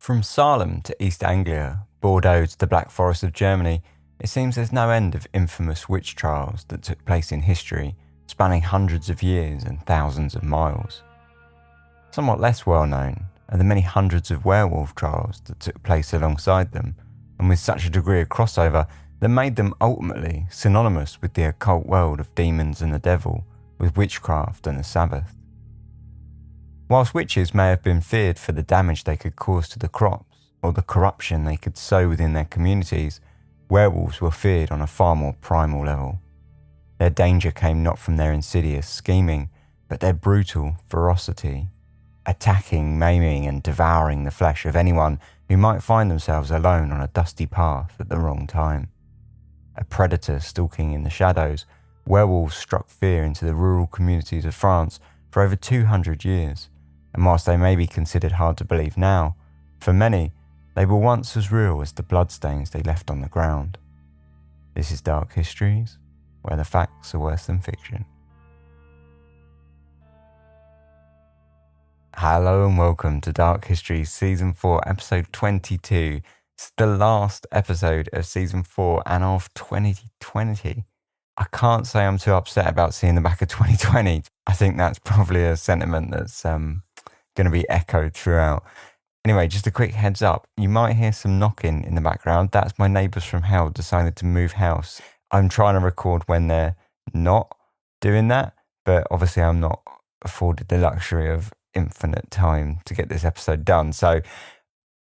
From Salem to East Anglia, Bordeaux to the Black Forest of Germany, it seems there's no end of infamous witch trials that took place in history, spanning hundreds of years and thousands of miles. Somewhat less well known are the many hundreds of werewolf trials that took place alongside them, and with such a degree of crossover that made them ultimately synonymous with the occult world of demons and the devil, with witchcraft and the sabbath. Whilst witches may have been feared for the damage they could cause to the crops or the corruption they could sow within their communities, werewolves were feared on a far more primal level. Their danger came not from their insidious scheming, but their brutal ferocity, attacking, maiming and devouring the flesh of anyone who might find themselves alone on a dusty path at the wrong time. A predator stalking in the shadows, werewolves struck fear into the rural communities of France for over 200 years. And whilst they may be considered hard to believe now, for many, they were once as real as the bloodstains they left on the ground. This is Dark Histories, where the facts are worse than fiction. Hello and welcome to Dark Histories Season 4, Episode 22. It's the last episode of Season 4 and of 2020. I can't say I'm too upset about seeing the back of 2020. I think that's probably a sentiment that's going to be echoed throughout. Anyway, just a quick heads up. You might hear some knocking in the background. That's my neighbours from hell decided to move house. I'm trying to record when they're not doing that, but obviously I'm not afforded the luxury of infinite time to get this episode done. So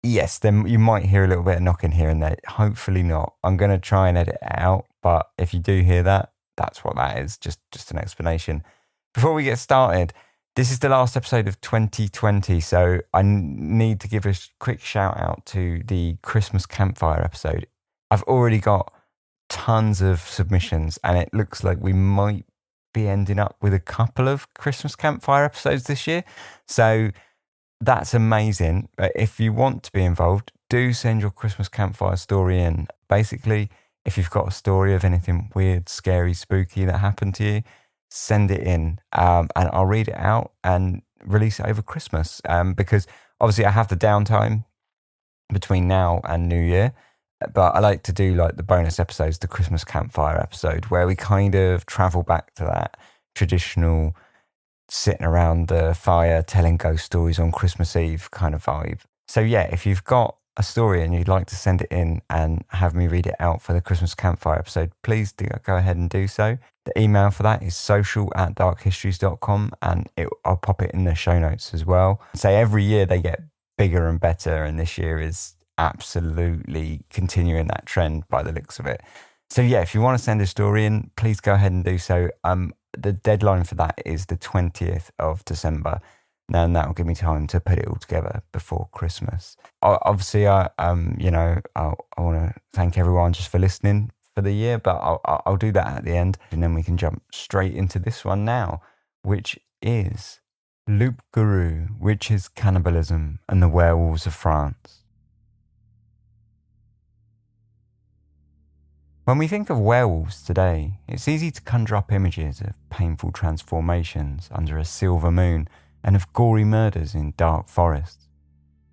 yes, then you might hear a little bit of knocking here and there. Hopefully not. I'm going to try and edit it out, but if you do hear that, that's what that is. Just an explanation. Before we get started, this is the last episode of 2020, so I need to give a quick shout out to the Christmas campfire episode. I've already got tons of submissions, and it looks like we might be ending up with a couple of Christmas campfire episodes this year. So that's amazing. If you want to be involved, do send your Christmas campfire story in. Basically, if you've got a story of anything weird, scary, spooky that happened to you, send it in and I'll read it out and release it over Christmas, because obviously I have the downtime between now and New Year, but I like to do like the bonus episodes, the Christmas campfire episode, where we kind of travel back to that traditional sitting around the fire telling ghost stories on Christmas Eve kind of vibe. So yeah, if you've got a story and you'd like to send it in and have me read it out for the Christmas campfire episode, please do go ahead and do so. The email for that is social@darkhistories.com, and I'll pop it in the show notes as well. So every year they get bigger and better, and this year is absolutely continuing that trend by the looks of it. So yeah, if you want to send a story in, please go ahead and do so. The deadline for that is the 20th of December. And that will give me time to put it all together before Christmas. Obviously, I want to thank everyone just for listening for the year, but I'll do that at the end. And then we can jump straight into this one now, which is Loup-Garou, Witches, Cannibalism, and the Werewolves of France. When we think of werewolves today, it's easy to conjure up images of painful transformations under a silver moon and of gory murders in dark forests.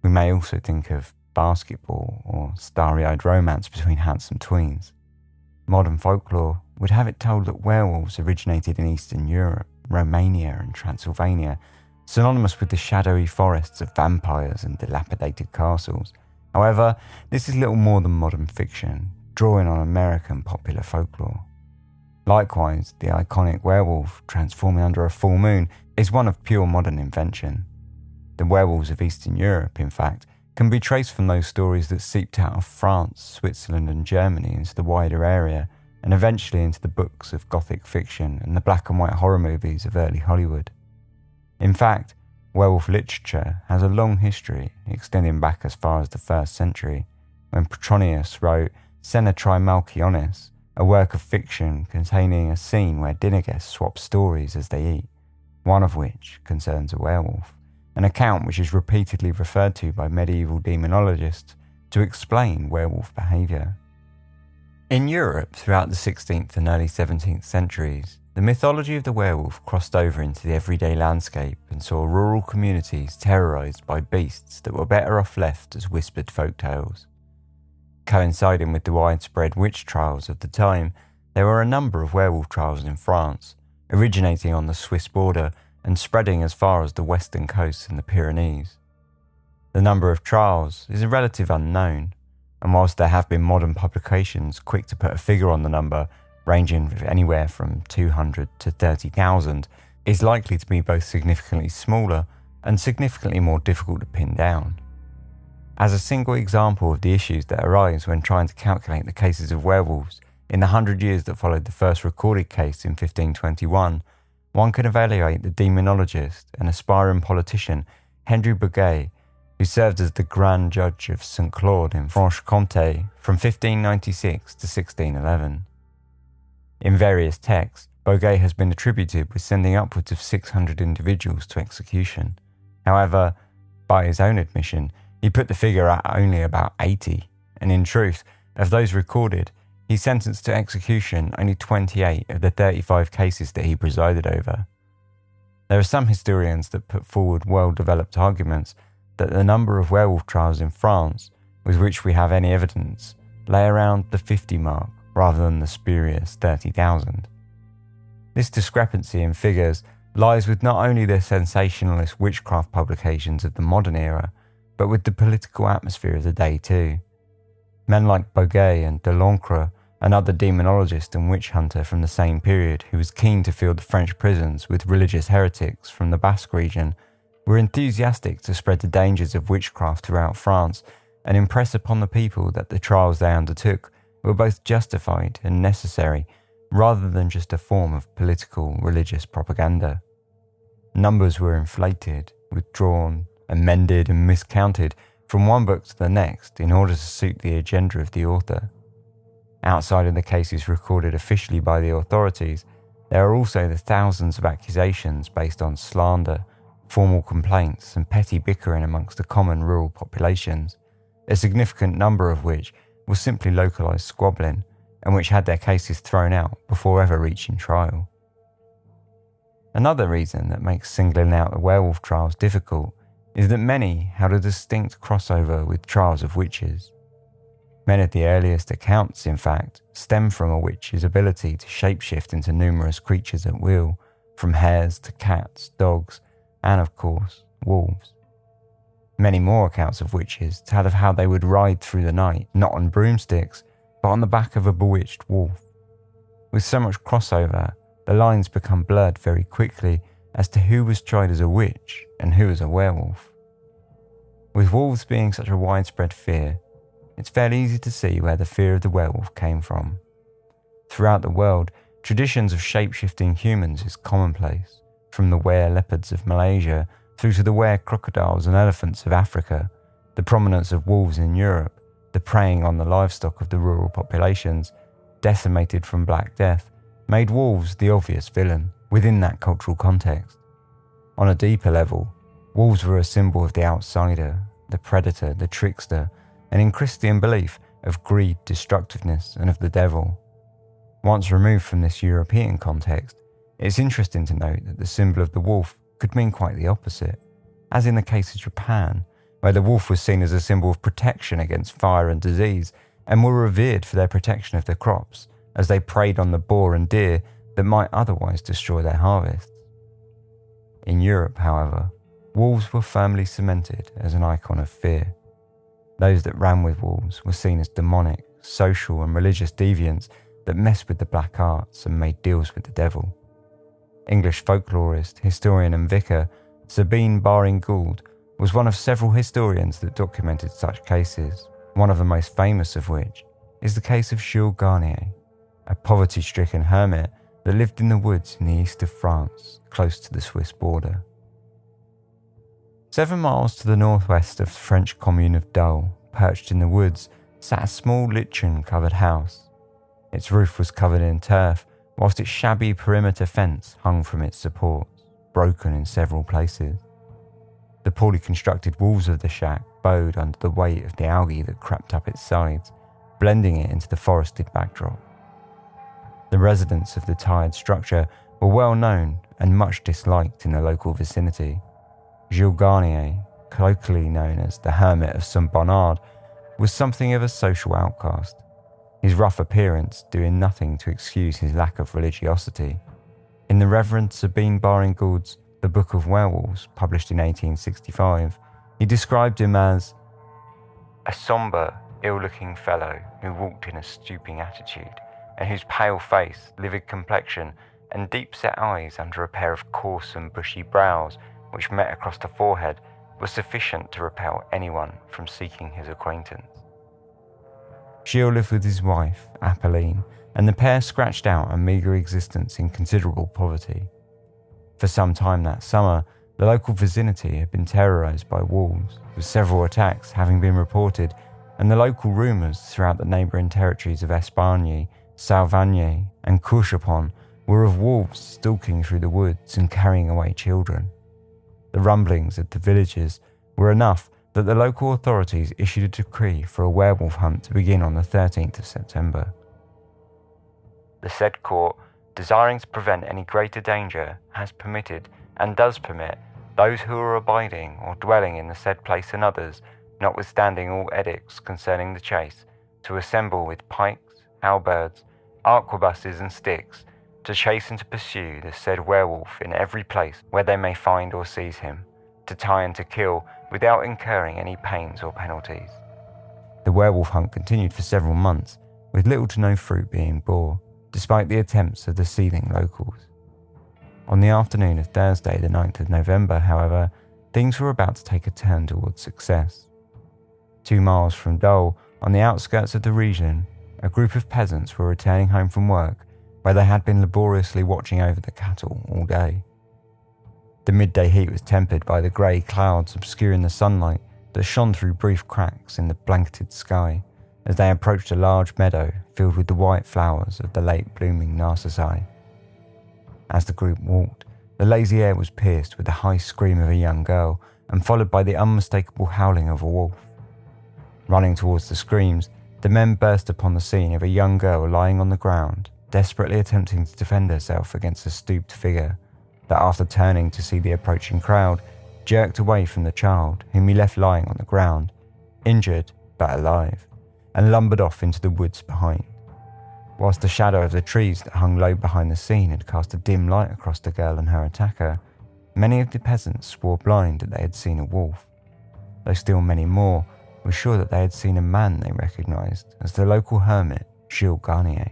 We may also think of basketball or starry-eyed romance between handsome tweens. Modern folklore would have it told that werewolves originated in Eastern Europe, Romania and Transylvania, synonymous with the shadowy forests of vampires and dilapidated castles. However, this is little more than modern fiction, drawing on American popular folklore. Likewise, the iconic werewolf transforming under a full moon is one of pure modern invention. The werewolves of Eastern Europe, in fact, can be traced from those stories that seeped out of France, Switzerland and Germany into the wider area, and eventually into the books of Gothic fiction and the black and white horror movies of early Hollywood. In fact, werewolf literature has a long history, extending back as far as the 1st century, when Petronius wrote Cena Tri Malchionis, a work of fiction containing a scene where dinner guests swap stories as they eat, one of which concerns a werewolf, an account which is repeatedly referred to by medieval demonologists to explain werewolf behaviour. In Europe throughout the 16th and early 17th centuries, the mythology of the werewolf crossed over into the everyday landscape and saw rural communities terrorised by beasts that were better off left as whispered folk tales. Coinciding with the widespread witch trials of the time, there were a number of werewolf trials in France, originating on the Swiss border and spreading as far as the western coast and the Pyrenees. The number of trials is a relative unknown, and whilst there have been modern publications quick to put a figure on the number, ranging anywhere from 200 to 30,000, is likely to be both significantly smaller and significantly more difficult to pin down. As a single example of the issues that arise when trying to calculate the cases of werewolves in the 100 years that followed the first recorded case in 1521, one can evaluate the demonologist and aspiring politician Henry Boguet, who served as the Grand Judge of St. Claude in Franche-Comté from 1596 to 1611. In various texts, Boguet has been attributed with sending upwards of 600 individuals to execution. However, by his own admission, he put the figure at only about 80, and in truth, of those recorded, he sentenced to execution only 28 of the 35 cases that he presided over. There are some historians that put forward well-developed arguments that the number of werewolf trials in France, with which we have any evidence, lay around the 50 mark rather than the spurious 30,000. This discrepancy in figures lies with not only the sensationalist witchcraft publications of the modern era, but with the political atmosphere of the day too. Men like Boguet and Delancre, another demonologist and witch hunter from the same period who was keen to fill the French prisons with religious heretics from the Basque region, were enthusiastic to spread the dangers of witchcraft throughout France and impress upon the people that the trials they undertook were both justified and necessary rather than just a form of political religious propaganda. Numbers were inflated, withdrawn, amended and miscounted from one book to the next in order to suit the agenda of the author. Outside of the cases recorded officially by the authorities, there are also the thousands of accusations based on slander, formal complaints and petty bickering amongst the common rural populations, a significant number of which was simply localised squabbling and which had their cases thrown out before ever reaching trial. Another reason that makes singling out the werewolf trials difficult is that many had a distinct crossover with trials of witches. Many of the earliest accounts, in fact, stem from a witch's ability to shapeshift into numerous creatures at will, from hares to cats, dogs, and of course, wolves. Many more accounts of witches tell of how they would ride through the night, not on broomsticks, but on the back of a bewitched wolf. With so much crossover, the lines become blurred very quickly as to who was tried as a witch and who as a werewolf. With wolves being such a widespread fear, it's fairly easy to see where the fear of the werewolf came from. Throughout the world, traditions of shape-shifting humans is commonplace, from the were-leopards of Malaysia through to the were-crocodiles and elephants of Africa, the prominence of wolves in Europe, the preying on the livestock of the rural populations, decimated from Black Death, made wolves the obvious villain within that cultural context. On a deeper level, wolves were a symbol of the outsider, the predator, the trickster, and in Christian belief of greed, destructiveness, and of the devil. Once removed from this European context, it's interesting to note that the symbol of the wolf could mean quite the opposite, as in the case of Japan, where the wolf was seen as a symbol of protection against fire and disease, and were revered for their protection of their crops, as they preyed on the boar and deer that might otherwise destroy their harvests. In Europe, however, wolves were firmly cemented as an icon of fear. Those that ran with wolves were seen as demonic, social and religious deviants that messed with the black arts and made deals with the devil. English folklorist, historian and vicar Sabine Baring-Gould was one of several historians that documented such cases, one of the most famous of which is the case of Jules Grenier, a poverty-stricken hermit that lived in the woods in the east of France, close to the Swiss border. 7 miles to the northwest of the French commune of Dole, perched in the woods, sat a small lichen-covered house. Its roof was covered in turf, whilst its shabby perimeter fence hung from its supports, broken in several places. The poorly constructed walls of the shack bowed under the weight of the algae that crept up its sides, blending it into the forested backdrop. The residents of the tired structure were well known and much disliked in the local vicinity. Gilles Grenier, colloquially known as the Hermit of St. Bernard, was something of a social outcast, his rough appearance doing nothing to excuse his lack of religiosity. In the Reverend Sabine Baring-Gould's The Book of Werewolves, published in 1865, he described him as a sombre, ill-looking fellow who walked in a stooping attitude, and whose pale face, livid complexion, and deep-set eyes under a pair of coarse and bushy brows which met across the forehead were sufficient to repel anyone from seeking his acquaintance. Gilles lived with his wife, Apolline, and the pair scratched out a meagre existence in considerable poverty. For some time that summer, the local vicinity had been terrorised by wolves, with several attacks having been reported, and the local rumours throughout the neighbouring territories of Espagne, Salvagne, and Courchepon were of wolves stalking through the woods and carrying away children. The rumblings of the villagers were enough that the local authorities issued a decree for a werewolf hunt to begin on the 13th of September. The said court, desiring to prevent any greater danger, has permitted, and does permit, those who are abiding or dwelling in the said place and others, notwithstanding all edicts concerning the chase, to assemble with pikes, halberds, arquebuses and sticks, to chase and to pursue the said werewolf in every place where they may find or seize him, to tie and to kill without incurring any pains or penalties. The werewolf hunt continued for several months, with little to no fruit being bore, despite the attempts of the seething locals. On the afternoon of Thursday, the 9th of November, however, things were about to take a turn towards success. 2 miles from Dole, on the outskirts of the region, a group of peasants were returning home from work where they had been laboriously watching over the cattle all day. The midday heat was tempered by the grey clouds obscuring the sunlight that shone through brief cracks in the blanketed sky as they approached a large meadow filled with the white flowers of the late blooming narcissi. As the group walked, the lazy air was pierced with the high scream of a young girl and followed by the unmistakable howling of a wolf. Running towards the screams, the men burst upon the scene of a young girl lying on the ground, desperately attempting to defend herself against a stooped figure that, after turning to see the approaching crowd, jerked away from the child, whom he left lying on the ground, injured but alive, and lumbered off into the woods behind. Whilst the shadow of the trees that hung low behind the scene had cast a dim light across the girl and her attacker, many of the peasants swore blind that they had seen a wolf, though still many more were sure that they had seen a man they recognised as the local hermit, Gilles Grenier.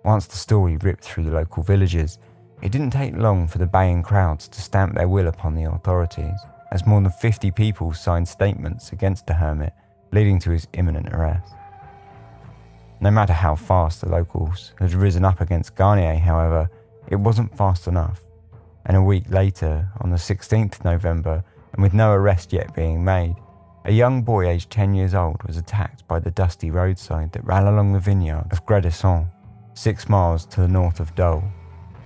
Once the story ripped through the local villages, it didn't take long for the baying crowds to stamp their will upon the authorities, as more than 50 people signed statements against the hermit, leading to his imminent arrest. No matter how fast the locals had risen up against Grenier, however, it wasn't fast enough, and a week later, on the 16th November, and with no arrest yet being made, a young boy aged 10 years old was attacked by the dusty roadside that ran along the vineyard of Grenier, 6 miles to the north of Dole.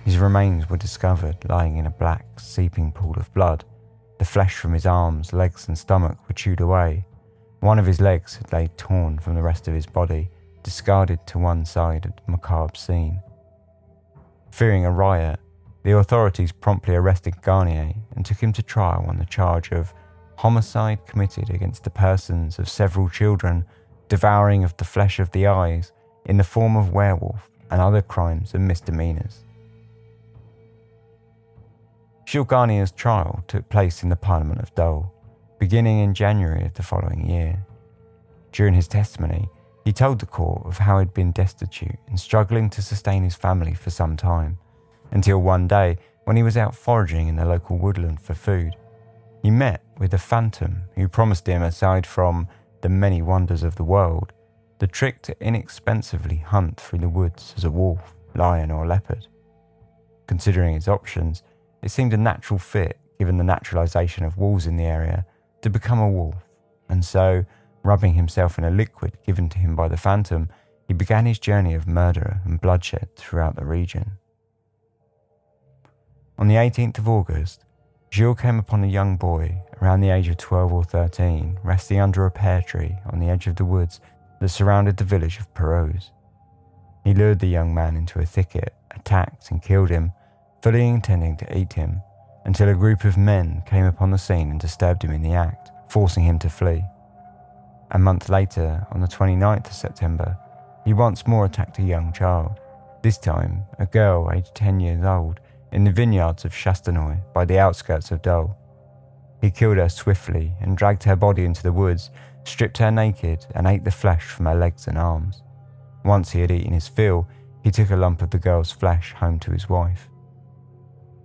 His remains were discovered lying in a black, seeping pool of blood. The flesh from his arms, legs and stomach were chewed away. One of his legs had laid torn from the rest of his body, discarded to one side of the macabre scene. Fearing a riot, the authorities promptly arrested Grenier and took him to trial on the charge of homicide committed against the persons of several children, devouring of the flesh of the eyes in the form of werewolf, and other crimes and misdemeanours. Gilles Grenier's trial took place in the Parliament of Dole, beginning in January of the following year. During his testimony, he told the court of how he had been destitute and struggling to sustain his family for some time, until one day, when he was out foraging in the local woodland for food, he met with a phantom who promised him, aside from the many wonders of the world, the trick to inexpensively hunt through the woods as a wolf, lion or leopard. Considering his options, it seemed a natural fit, given the naturalisation of wolves in the area, to become a wolf, and so, rubbing himself in a liquid given to him by the phantom, he began his journey of murder and bloodshed throughout the region. On the 18th of August, Gilles came upon a young boy, around the age of 12 or 13, resting under a pear tree on the edge of the woods that surrounded the village of Perros. He lured the young man into a thicket attacked and killed him, fully intending to eat him, until a group of men came upon the scene and disturbed him in the act, forcing him to flee. A month later, on the 29th of September, he once more attacked a young child, this time a girl aged 10 years old, in the vineyards of Chastenoy by the outskirts of Dole. He killed her swiftly and dragged her body into the woods, stripped her naked and ate the flesh from her legs and arms. Once he had eaten his fill, he took a lump of the girl's flesh home to his wife.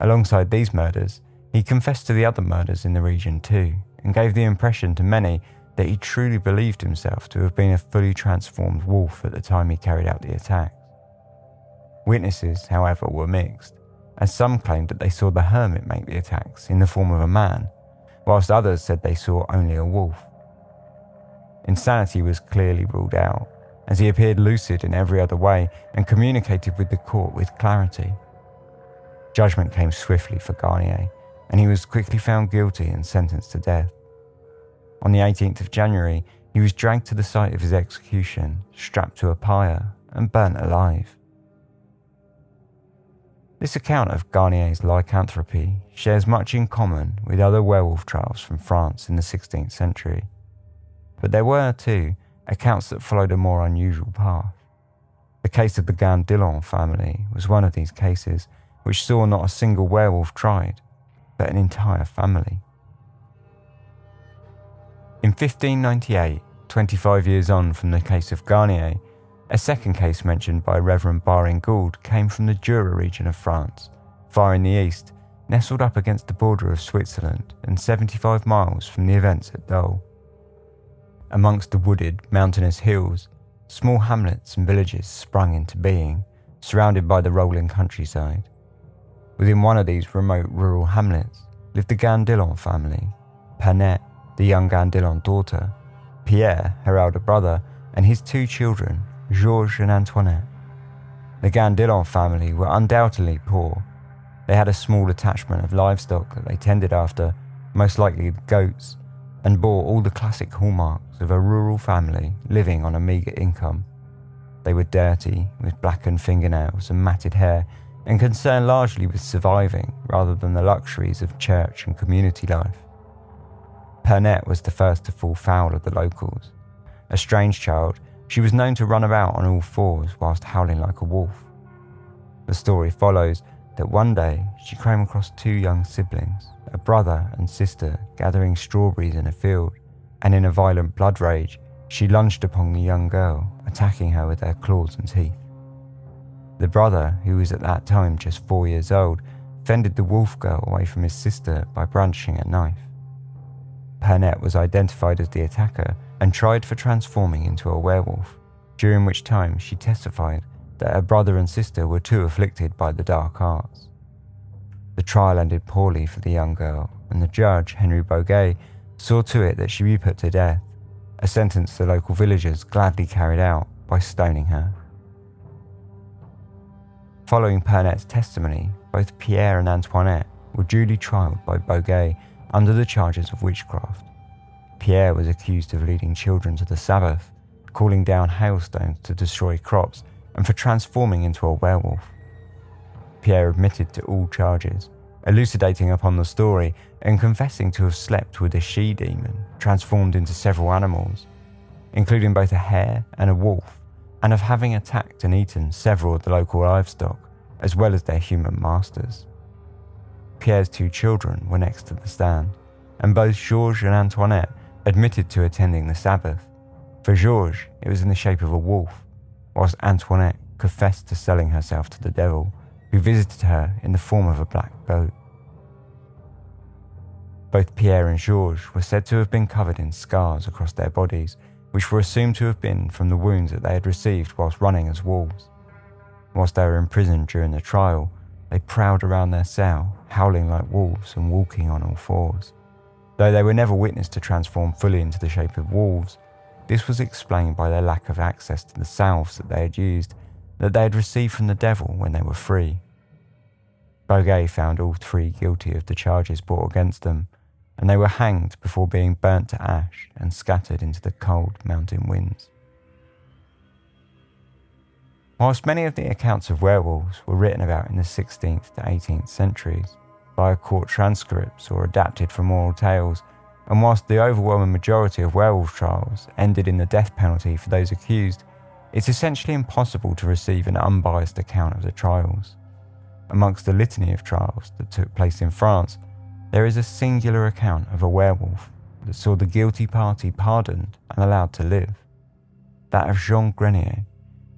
Alongside these murders, he confessed to the other murders in the region too, and gave the impression to many that he truly believed himself to have been a fully transformed wolf at the time he carried out the attacks. Witnesses, however, were mixed, as some claimed that they saw the hermit make the attacks in the form of a man, whilst others said they saw only a wolf. Insanity was clearly ruled out, as he appeared lucid in every other way and communicated with the court with clarity. Judgment came swiftly for Grenier, and he was quickly found guilty and sentenced to death. On the 18th of January, he was dragged to the site of his execution, strapped to a pyre, and burnt alive. This account of Grenier's lycanthropy shares much in common with other werewolf trials from France in the 16th century. But there were, too, accounts that followed a more unusual path. The case of the Gandillon family was one of these cases, which saw not a single werewolf tried, but an entire family. In 1598, 25 years on from the case of Grenier, a second case mentioned by Reverend Baring-Gould came from the Jura region of France, far in the east, nestled up against the border of Switzerland and 75 miles from the events at Dole. Amongst the wooded, mountainous hills, small hamlets and villages sprung into being, surrounded by the rolling countryside. Within one of these remote rural hamlets lived the Gandillon family, Pernette, the young Gandillon daughter, Pierre, her elder brother, and his two children, Georges and Antoinette. The Gandillon family were undoubtedly poor. They had a small attachment of livestock that they tended after, most likely the goats, and bore all the classic hallmarks of a rural family living on a meagre income. They were dirty, with blackened fingernails and matted hair, and concerned largely with surviving rather than the luxuries of church and community life. Pernette was the first to fall foul of the locals. A strange child, she was known to run about on all fours whilst howling like a wolf. The story follows that one day she came across two young siblings, a brother and sister, gathering strawberries in a field, and in a violent blood rage, she lunged upon the young girl, attacking her with her claws and teeth. The brother, who was at that time just 4 years old, fended the wolf girl away from his sister by brandishing a knife. Pernette was identified as the attacker and tried for transforming into a werewolf, during which time she testified that her brother and sister were too afflicted by the dark arts. The trial ended poorly for the young girl, and the judge, Henry Boguet, saw to it that she be put to death, a sentence the local villagers gladly carried out by stoning her. Following Pernette's testimony, both Pierre and Antoinette were duly trialed by Boguet under the charges of witchcraft. Pierre was accused of leading children to the sabbath, calling down hailstones to destroy crops, and for transforming into a werewolf. Pierre admitted to all charges, elucidating upon the story and confessing to have slept with a she-demon transformed into several animals, including both a hare and a wolf, and of having attacked and eaten several of the local livestock, as well as their human masters. Pierre's two children were next to the stand, and both Georges and Antoinette admitted to attending the Sabbath. For Georges, it was in the shape of a wolf, whilst Antoinette confessed to selling herself to the devil, who visited her in the form of a black goat. Both Pierre and Georges were said to have been covered in scars across their bodies, which were assumed to have been from the wounds that they had received whilst running as wolves. Whilst they were imprisoned during the trial, they prowled around their cell, howling like wolves and walking on all fours. Though they were never witnessed to transform fully into the shape of wolves, this was explained by their lack of access to the salves that they had used, that they had received from the devil when they were free. Boguet found all three guilty of the charges brought against them, and they were hanged before being burnt to ash and scattered into the cold mountain winds. Whilst many of the accounts of werewolves were written about in the 16th to 18th centuries, via court transcripts or adapted from oral tales, and whilst the overwhelming majority of werewolf trials ended in the death penalty for those accused, it's essentially impossible to receive an unbiased account of the trials. Amongst the litany of trials that took place in France, there is a singular account of a werewolf that saw the guilty party pardoned and allowed to live. That of Jean Grenier,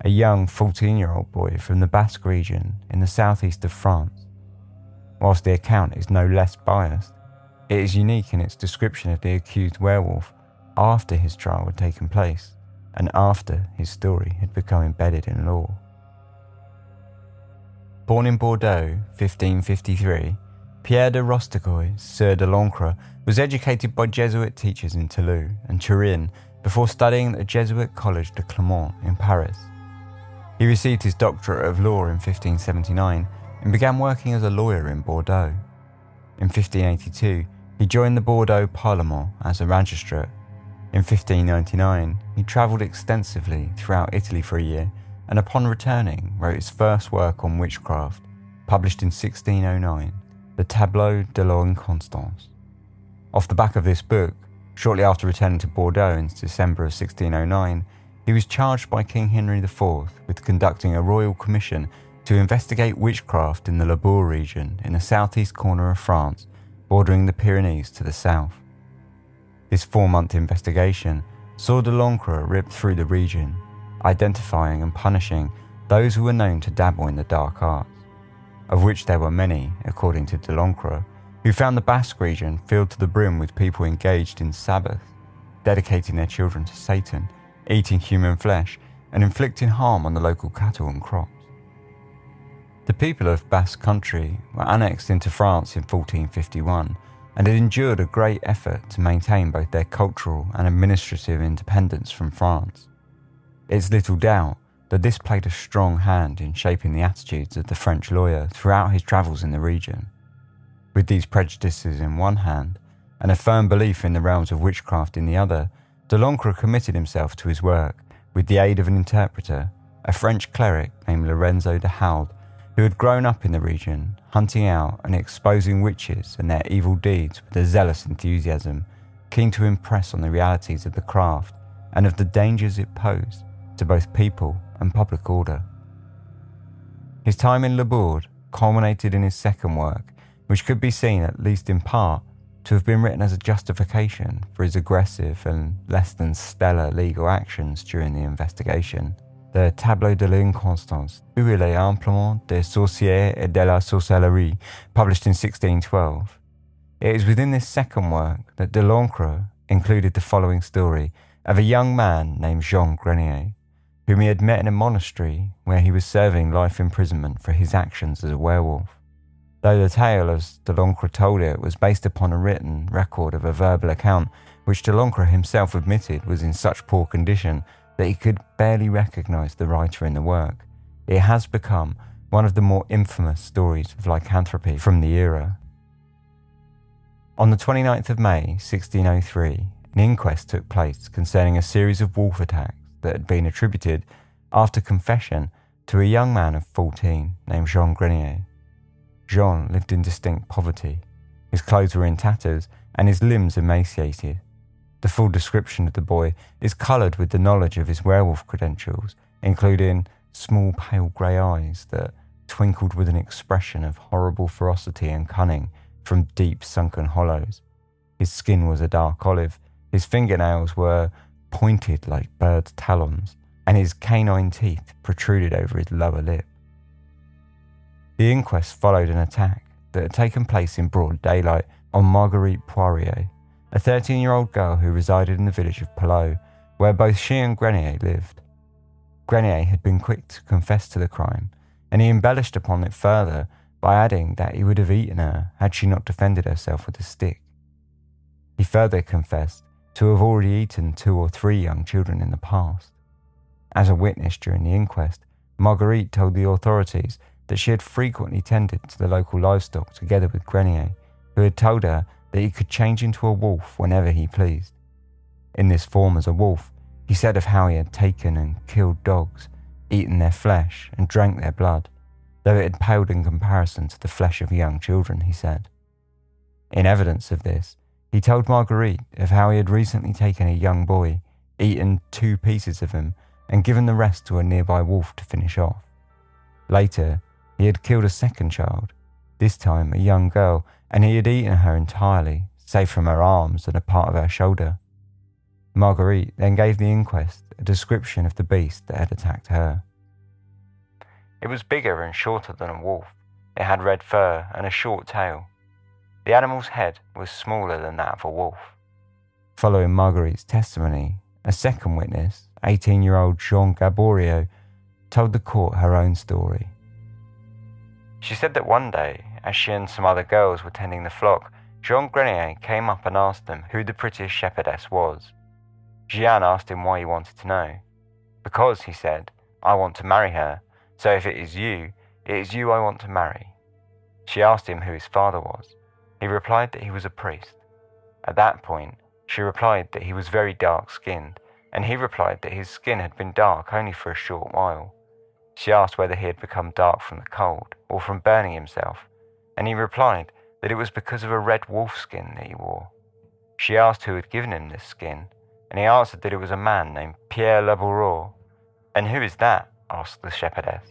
a young 14-year-old boy from the Basque region in the southeast of France. Whilst the account is no less biased, it is unique in its description of the accused werewolf after his trial had taken place and after his story had become embedded in law. Born in Bordeaux, 1553, Pierre de Rostegoy, Sieur de l'Ancre, was educated by Jesuit teachers in Toulouse and Turin before studying at the Jesuit College de Clermont in Paris. He received his doctorate of law in 1579 and began working as a lawyer in Bordeaux. In 1582, he joined the Bordeaux Parlement as a magistrate. In 1599, he travelled extensively throughout Italy for a year and upon returning wrote his first work on witchcraft, published in 1609, the Tableau de l'Inconstance. Off the back of this book, shortly after returning to Bordeaux in December of 1609, he was charged by King Henry IV with conducting a royal commission to investigate witchcraft in the Labour region in the southeast corner of France, bordering the Pyrenees to the south. This 4-month investigation saw de l'Ancre rip through the region, identifying and punishing those who were known to dabble in the dark arts, of which there were many, according to de l'Ancre, who found the Basque region filled to the brim with people engaged in sabbath, dedicating their children to Satan, eating human flesh, and inflicting harm on the local cattle and crops. The people of Basque country were annexed into France in 1451 and had endured a great effort to maintain both their cultural and administrative independence from France. It's little doubt that this played a strong hand in shaping the attitudes of the French lawyer throughout his travels in the region. With these prejudices in one hand, and a firm belief in the realms of witchcraft in the other, de l'Ancre committed himself to his work with the aid of an interpreter, a French cleric named Lorenzo de Halde, who had grown up in the region, hunting out and exposing witches and their evil deeds with a zealous enthusiasm, keen to impress on the realities of the craft and of the dangers it posed to both people and public order. His time in Labour culminated in his second work, which could be seen, at least in part, to have been written as a justification for his aggressive and less than stellar legal actions during the investigation, the Tableau de l'Inconstance, où il est implément des sorciers et de la sorcellerie, published in 1612. It is within this second work that de l'Ancre included the following story of a young man named Jean Grenier, whom he had met in a monastery where he was serving life imprisonment for his actions as a werewolf. Though the tale, as de l'Ancre told it, was based upon a written record of a verbal account, which de l'Ancre himself admitted was in such poor condition that he could barely recognise the writer in the work, it has become one of the more infamous stories of lycanthropy from the era. On the 29th of May, 1603, an inquest took place concerning a series of wolf attacks that had been attributed, after confession, to a young man of 14 named Jean Grenier. Jean lived in distinct poverty. His clothes were in tatters and his limbs emaciated. The full description of the boy is coloured with the knowledge of his werewolf credentials, including small pale grey eyes that twinkled with an expression of horrible ferocity and cunning from deep sunken hollows. His skin was a dark olive, his fingernails were pointed like birds' talons, and his canine teeth protruded over his lower lip. The inquest followed an attack that had taken place in broad daylight on Marguerite Poirier, a 13-year-old girl who resided in the village of Pelot, where both she and Grenier lived. Grenier had been quick to confess to the crime, and he embellished upon it further by adding that he would have eaten her had she not defended herself with a stick. He further confessed to have already eaten 2 or 3 young children in the past. As a witness during the inquest, Marguerite told the authorities that she had frequently tended to the local livestock together with Grenier, who had told her that he could change into a wolf whenever he pleased. In this form as a wolf, he said of how he had taken and killed dogs, eaten their flesh and drank their blood, though it had paled in comparison to the flesh of young children, he said. In evidence of this, he told Marguerite of how he had recently taken a young boy, eaten 2 pieces of him, and given the rest to a nearby wolf to finish off. Later, he had killed a second child, this time a young girl, and he had eaten her entirely, save from her arms and a part of her shoulder. Marguerite then gave the inquest a description of the beast that had attacked her. It was bigger and shorter than a wolf. It had red fur and a short tail. The animal's head was smaller than that of a wolf. Following Marguerite's testimony, a second witness, 18-year-old Jean Gaboriau, told the court her own story. She said that one day, as she and some other girls were tending the flock, Jean Grenier came up and asked them who the prettiest shepherdess was. Jeanne asked him why he wanted to know. Because, he said, I want to marry her, so if it is you I want to marry. She asked him who his father was. He replied that he was a priest. At that point, she replied that he was very dark-skinned, and he replied that his skin had been dark only for a short while. She asked whether he had become dark from the cold or from burning himself, and he replied that it was because of a red wolf skin that he wore. She asked who had given him this skin, and he answered that it was a man named Pierre. And who is that? Asked the shepherdess.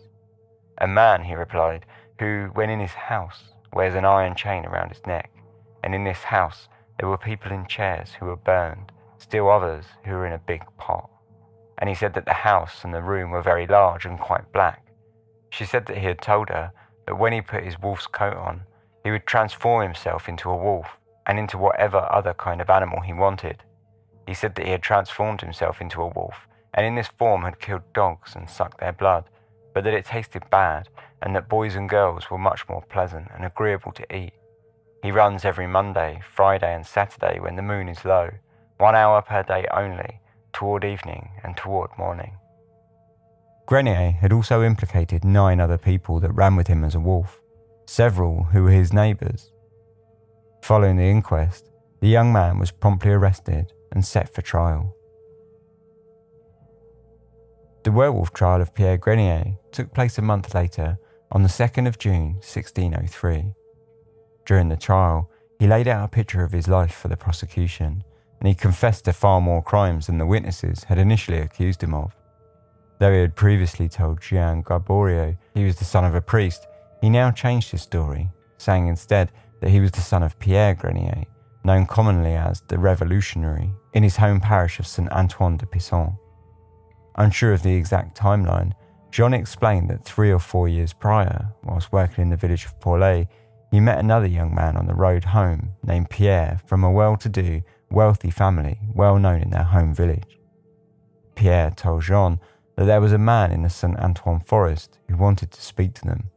A man, he replied, who, when in his house, wears an iron chain around his neck, and in this house there were people in chairs who were burned, still others who were in a big pot. And he said that the house and the room were very large and quite black. She said that he had told her that when he put his wolf's coat on, he would transform himself into a wolf and into whatever other kind of animal he wanted. He said that he had transformed himself into a wolf, and in this form had killed dogs and sucked their blood, but that it tasted bad, and that boys and girls were much more pleasant and agreeable to eat. He runs every Monday, Friday and Saturday when the moon is low, 1 hour per day only, toward evening and toward morning. Grenier had also implicated 9 other people that ran with him as a wolf, several who were his neighbours. Following the inquest, the young man was promptly arrested and set for trial. The werewolf trial of Pierre Grenier took place a month later, on the 2nd of June 1603. During the trial, he laid out a picture of his life for the prosecution, and he confessed to far more crimes than the witnesses had initially accused him of. Though he had previously told Jean Gaboriau he was the son of a priest, he now changed his story, saying instead that he was the son of Pierre Grenier, known commonly as the Revolutionary, in his home parish of St. Antoine de Pisson. Unsure of the exact timeline, Jean explained that 3 or 4 years prior, whilst working in the village of Bordeaux, he met another young man on the road home named Pierre from a well-to-do, wealthy family well known in their home village. Pierre told Jean that there was a man in the St. Antoine forest who wanted to speak to them,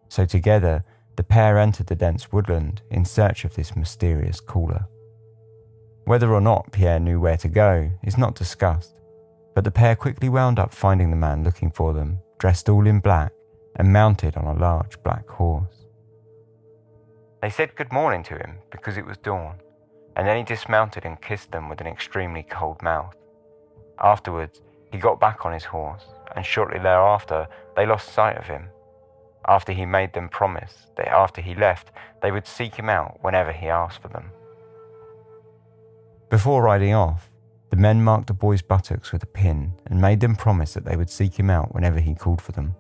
so together the pair entered the dense woodland in search of this mysterious caller. Whether or not Pierre knew where to go is not discussed, but the pair quickly wound up finding the man looking for them, dressed all in black and mounted on a large black horse. They said good morning to him because it was dawn, and then he dismounted and kissed them with an extremely cold mouth. Afterwards, he got back on his horse, and shortly thereafter they lost sight of him. After he made them promise that after he left, they would seek him out whenever he asked for them. Before riding off, the men marked the boy's buttocks with a pin and made them promise that they would seek him out whenever he called for them.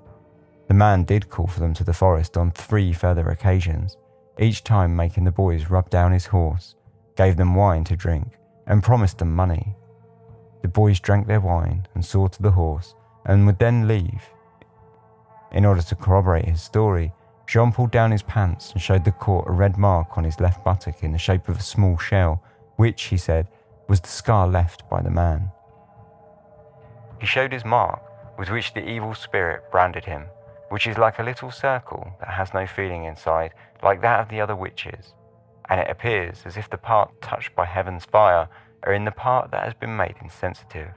The man did call for them to the forest on 3 further occasions, each time making the boys rub down his horse, gave them wine to drink, and promised them money. The boys drank their wine and saw to the horse and would then leave. In order to corroborate his story, Jean pulled down his pants and showed the court a red mark on his left buttock in the shape of a small shell, which, he said, was the scar left by the man. He showed his mark, with which the evil spirit branded him, which is like a little circle that has no feeling inside, like that of the other witches, and it appears as if the part touched by heaven's fire are in the part that has been made insensitive.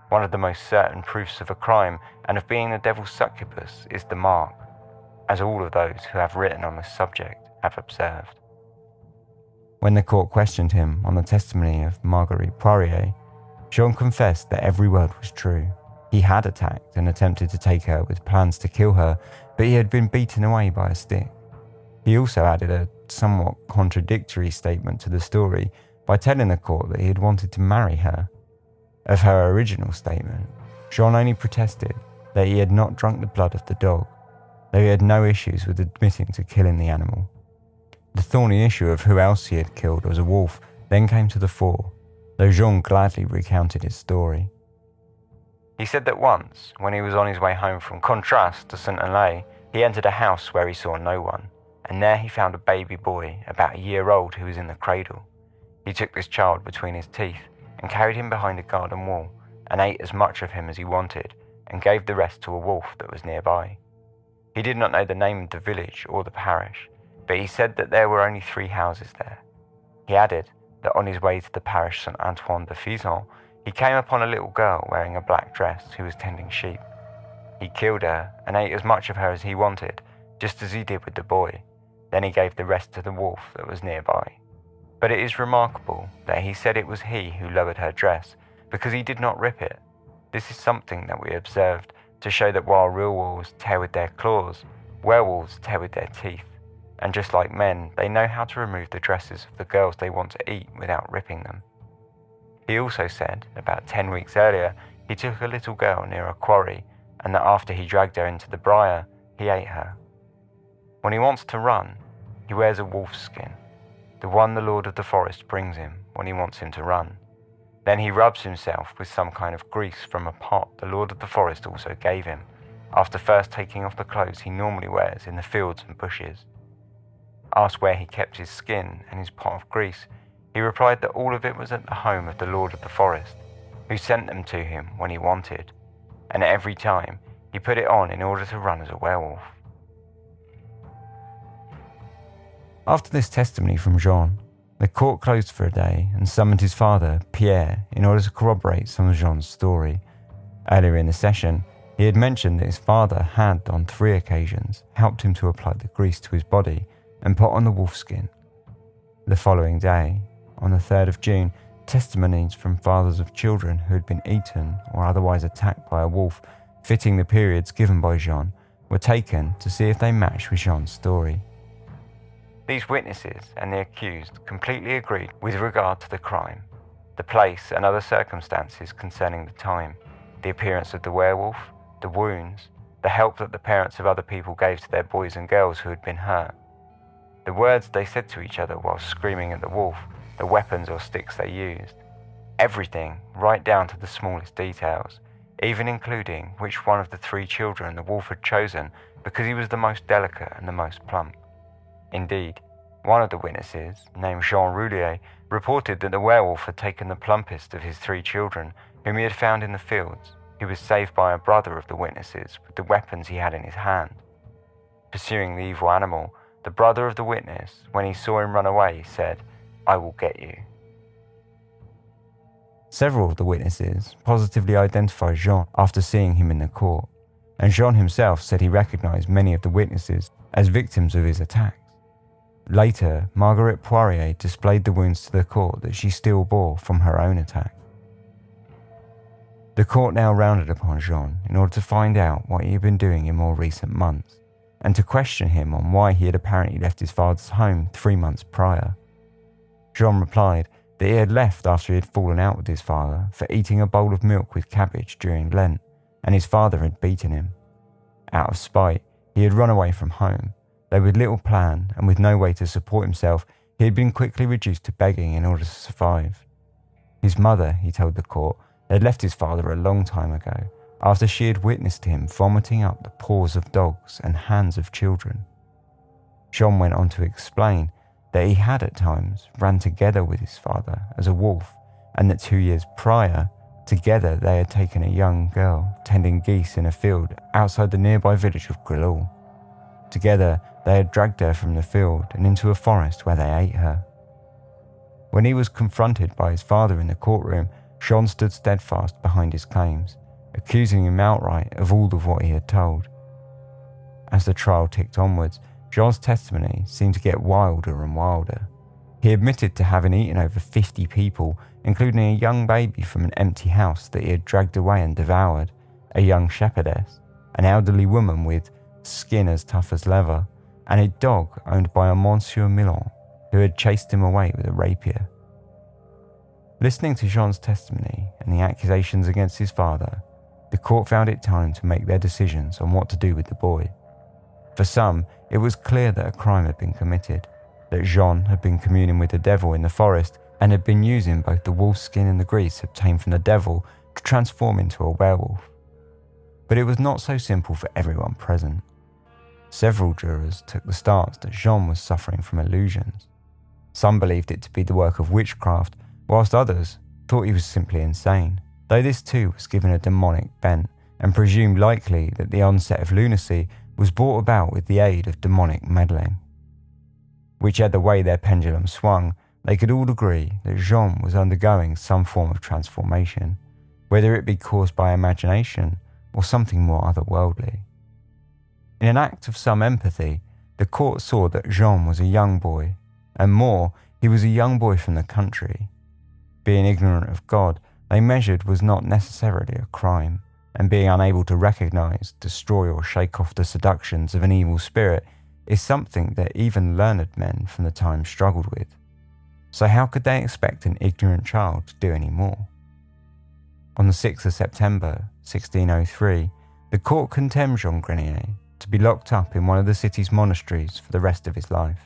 One of the most certain proofs of a crime and of being the devil's succubus is the mark, as all of those who have written on this subject have observed. When the court questioned him on the testimony of Marguerite Poirier, Jean confessed that every word was true. He He had attacked and attempted to take her with plans to kill her, but he had been beaten away by a stick. He also added a somewhat contradictory statement to the story by telling the court that he had wanted to marry her. Of her original statement, Jean only protested that he had not drunk the blood of the dog, though he had no issues with admitting to killing the animal. The thorny issue of who else he had killed as a wolf then came to the fore, though Jean gladly recounted his story. He said that once, when he was on his way home from Contraste to Saint-Alay, he entered a house where he saw no one, and there he found a baby boy about a year old who was in the cradle. He took this child between his teeth and carried him behind a garden wall and ate as much of him as he wanted and gave the rest to a wolf that was nearby. He did not know the name of the village or the parish, but he said that there were only 3 houses there. He added that on his way to the parish Saint Antoine de Fison, he came upon a little girl wearing a black dress who was tending sheep. He killed her and ate as much of her as he wanted, just as he did with the boy. Then he gave the rest to the wolf that was nearby. But it is remarkable that he said it was he who lowered her dress, because he did not rip it. This is something that we observed to show that while real wolves tear with their claws, werewolves tear with their teeth. And just like men, they know how to remove the dresses of the girls they want to eat without ripping them. He also said, about 10 weeks earlier, he took a little girl near a quarry, and that after he dragged her into the briar, he ate her. When he wants to run, he wears a wolf's skin, the one the Lord of the Forest brings him when he wants him to run. Then he rubs himself with some kind of grease from a pot the Lord of the Forest also gave him, after first taking off the clothes he normally wears in the fields and bushes. Asked where he kept his skin and his pot of grease, he replied that all of it was at the home of the Lord of the Forest, who sent them to him when he wanted, and every time he put it on in order to run as a werewolf. After this testimony from Jean, the court closed for a day and summoned his father, Pierre, in order to corroborate some of Jean's story. Earlier in the session, he had mentioned that his father had, on 3 occasions, helped him to apply the grease to his body and put on the wolf skin. The following day, on the 3rd of June, testimonies from fathers of children who had been eaten or otherwise attacked by a wolf, fitting the periods given by Jean, were taken to see if they matched with Jean's story. These witnesses and the accused completely agreed with regard to the crime, the place and other circumstances concerning the time, the appearance of the werewolf, the wounds, the help that the parents of other people gave to their boys and girls who had been hurt, the words they said to each other while screaming at the wolf, the weapons or sticks they used. Everything, right down to the smallest details, even including which one of the 3 children the wolf had chosen because he was the most delicate and the most plump. Indeed, one of the witnesses, named Jean Roulier, reported that the werewolf had taken the plumpest of his 3 children, whom he had found in the fields. He was saved by a brother of the witnesses with the weapons he had in his hand. Pursuing the evil animal, the brother of the witness, when he saw him run away, said, "I will get you." Several of the witnesses positively identified Jean after seeing him in the court, and Jean himself said he recognized many of the witnesses as victims of his attacks. Later, Marguerite Poirier displayed the wounds to the court that she still bore from her own attack. The court now rounded upon Jean in order to find out what he had been doing in more recent months, and to question him on why he had apparently left his father's home 3 months prior. Jean replied that he had left after he had fallen out with his father for eating a bowl of milk with cabbage during Lent, and his father had beaten him. Out of spite, he had run away from home, though with little plan and with no way to support himself, he had been quickly reduced to begging in order to survive. His mother, he told the court, had left his father a long time ago, after she had witnessed him vomiting up the paws of dogs and hands of children. Jean went on to explain that he had at times ran together with his father as a wolf, and that 2 years prior, together they had taken a young girl tending geese in a field outside the nearby village of Grenier. Together they had dragged her from the field and into a forest where they ate her. When he was confronted by his father in the courtroom, Jean stood steadfast behind his claims, accusing him outright of all of what he had told. As the trial ticked onwards, Jean's testimony seemed to get wilder and wilder. He admitted to having eaten over 50 people, including a young baby from an empty house that he had dragged away and devoured, a young shepherdess, an elderly woman with skin as tough as leather, and a dog owned by a Monsieur Milon who had chased him away with a rapier. Listening to Jean's testimony and the accusations against his father, the court found it time to make their decisions on what to do with the boy. For some, it was clear that a crime had been committed, that Jean had been communing with the devil in the forest and had been using both the wolf skin and the grease obtained from the devil to transform into a werewolf. But it was not so simple for everyone present. Several jurors took the stance that Jean was suffering from illusions. Some believed it to be the work of witchcraft, whilst others thought he was simply insane, though this too was given a demonic bent and presumed likely that the onset of lunacy was brought about with the aid of demonic meddling. Whichever way their pendulum swung, they could all agree that Jean was undergoing some form of transformation, whether it be caused by imagination or something more otherworldly. In an act of some empathy, the court saw that Jean was a young boy, and more, he was a young boy from the country. Being ignorant of God, they measured was not necessarily a crime, and being unable to recognize, destroy or shake off the seductions of an evil spirit is something that even learned men from the time struggled with. So how could they expect an ignorant child to do any more? On the 6th of September, 1603, the court condemned Jean Grenier to be locked up in one of the city's monasteries for the rest of his life.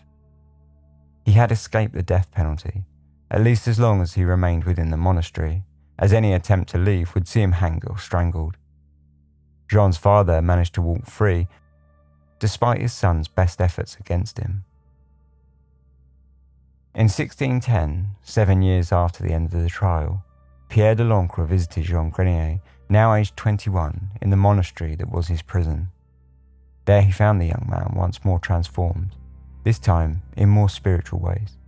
He had escaped the death penalty, at least as long as he remained within the monastery, as any attempt to leave would see him hanged or strangled. Jean's father managed to walk free, despite his son's best efforts against him. In 1610, 7 years after the end of the trial, Pierre de l'Ancre visited Jean Grenier, now aged 21, in the monastery that was his prison. There he found the young man once more transformed, this time in more spiritual ways.